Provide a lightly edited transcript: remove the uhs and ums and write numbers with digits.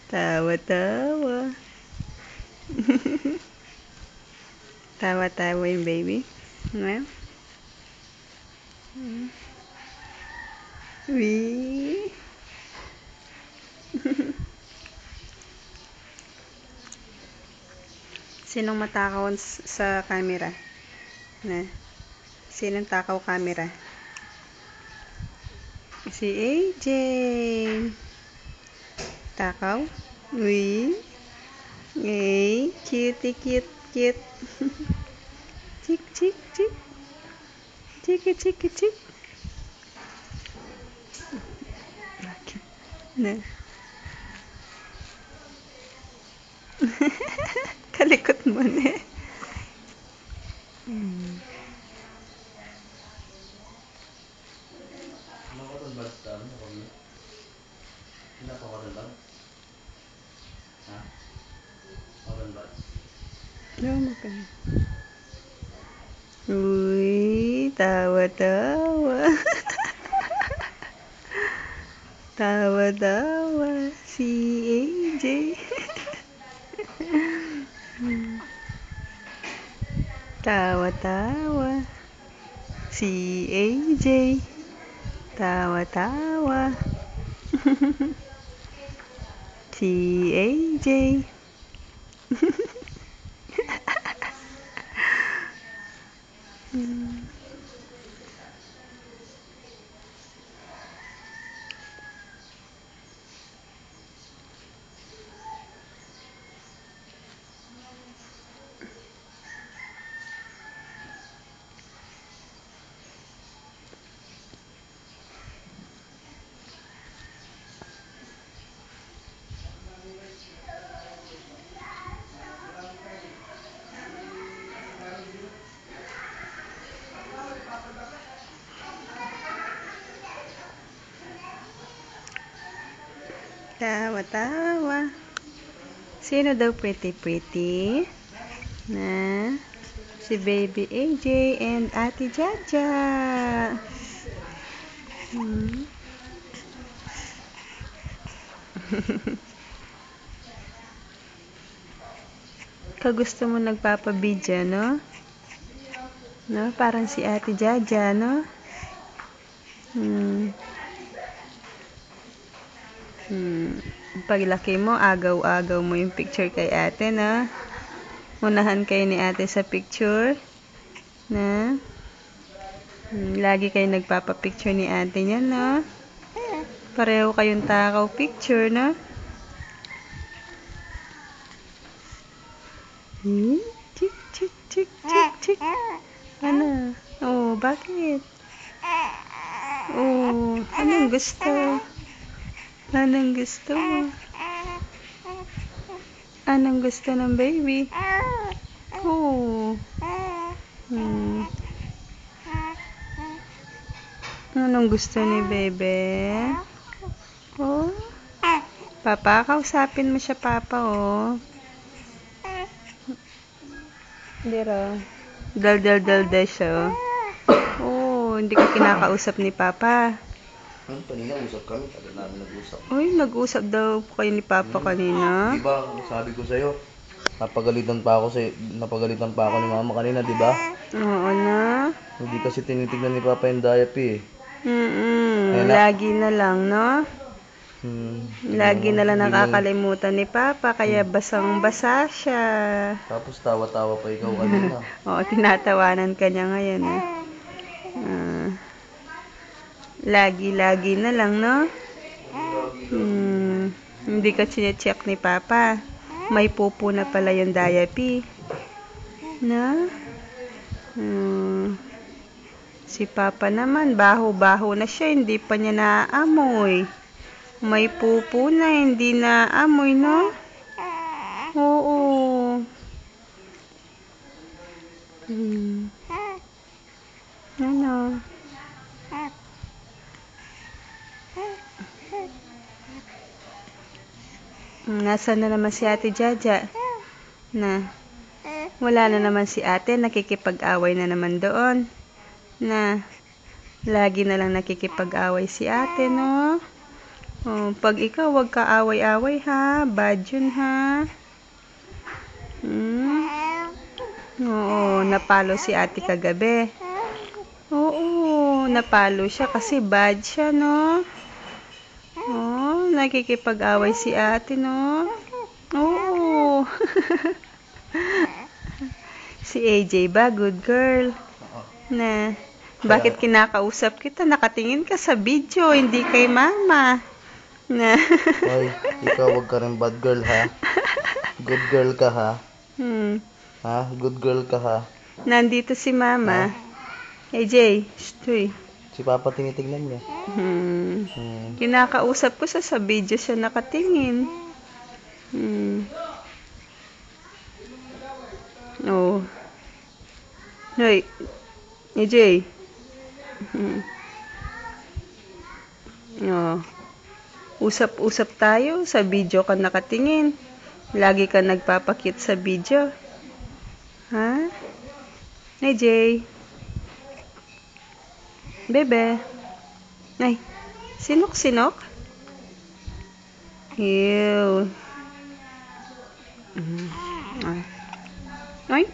Tawa-tawa. Tawa-tawa yung baby. Ano? Wee. Sinong matakaw sa camera? Na? Sinong takaw camera? Si AJ. Takaw? Wee. Hey, cutie, cute, cute. Chick, chick, chick. Chiki, chiki, chick. Bakit? Na? Kalikot mo na eh. Uy, tawa-tawa. Tawa-tawa si AJ. Tawa-tawa si AJ. Tawa-tawa si AJ. Tawa-tawa. Sino daw pretty? Na? Si Baby AJ and Ate Jaja. Kagusto mo nagpapabidya, no? No? Parang si Ate Jaja, no? Paglaki mo, agaw-agaw mo yung picture kay ate, na? Unahan kayo ni ate sa picture, na? Lagi kayo nagpapapicture ni ate niya, no? Pareho kayong takaw picture, na? Chik, chik, chik, chik, chik. Ano? Oh, bakit? Oh, anong gusto? Anong gusto mo? Anong gusto ng baby? Oh. Anong gusto ni bebe? Oh. Papa, kausapin mo siya, Papa, oh. Dira. Dal siya, oh. Oh, hindi ka kinakausap ni Papa. Kanina usap kami, tagal namin nag-usap. Uy, nag-usap daw kayo ni Papa kanina. Diba, sabi ko sa'yo, napagalitan pa ako ni Mama kanina, diba? Oo na. Hindi kasi tinitignan ni Papa yung diaper Lagi na lang, no? Lagi na lang Hindi nakakalimutan ni Papa, kaya basang-basa siya. Tapos tawa-tawa pa ikaw kanina. Oo, tinatawanan ka niya ngayon, eh. Lagi na lang, no? Hindi ka sinecheck ni Papa. May pupo na pala yung diaper. No? Si Papa naman, baho-baho na siya, hindi pa niya naaamoy. May pupo na, hindi naamoy, no? Oo. Ano? Nasaan na naman si Ate Jaja? Na? Wala na naman si ate, nakikipag-away na naman doon. Na? Lagi na lang nakikipag-away si ate, no? Oh, pag ikaw, wag ka away-away ha. Bad yun ha. Oo, napalo si ate kagabi. Oo, napalo siya kasi bad siya, no? Oh, nakikipag-away si ate, no? Oo. Si AJ ba? Good girl. Na, bakit kinakausap kita? Nakatingin ka sa video, hindi kay mama. Na. Hoy, ikaw wag ka rin bad girl ha. Good girl ka ha. Ha? Good girl ka ha. Nandito si mama. AJ, shtoy. Si Papa tinitignan niya. Kinakausap ko sa video siya nakatingin. Oh. Hoy, AJ. Oh. Usap-usap tayo, sa video ka nakatingin. Lagi ka nagpapakit sa video. Ha? AJ. Bebe. Ay, sinok-sinok? Ew. Ay.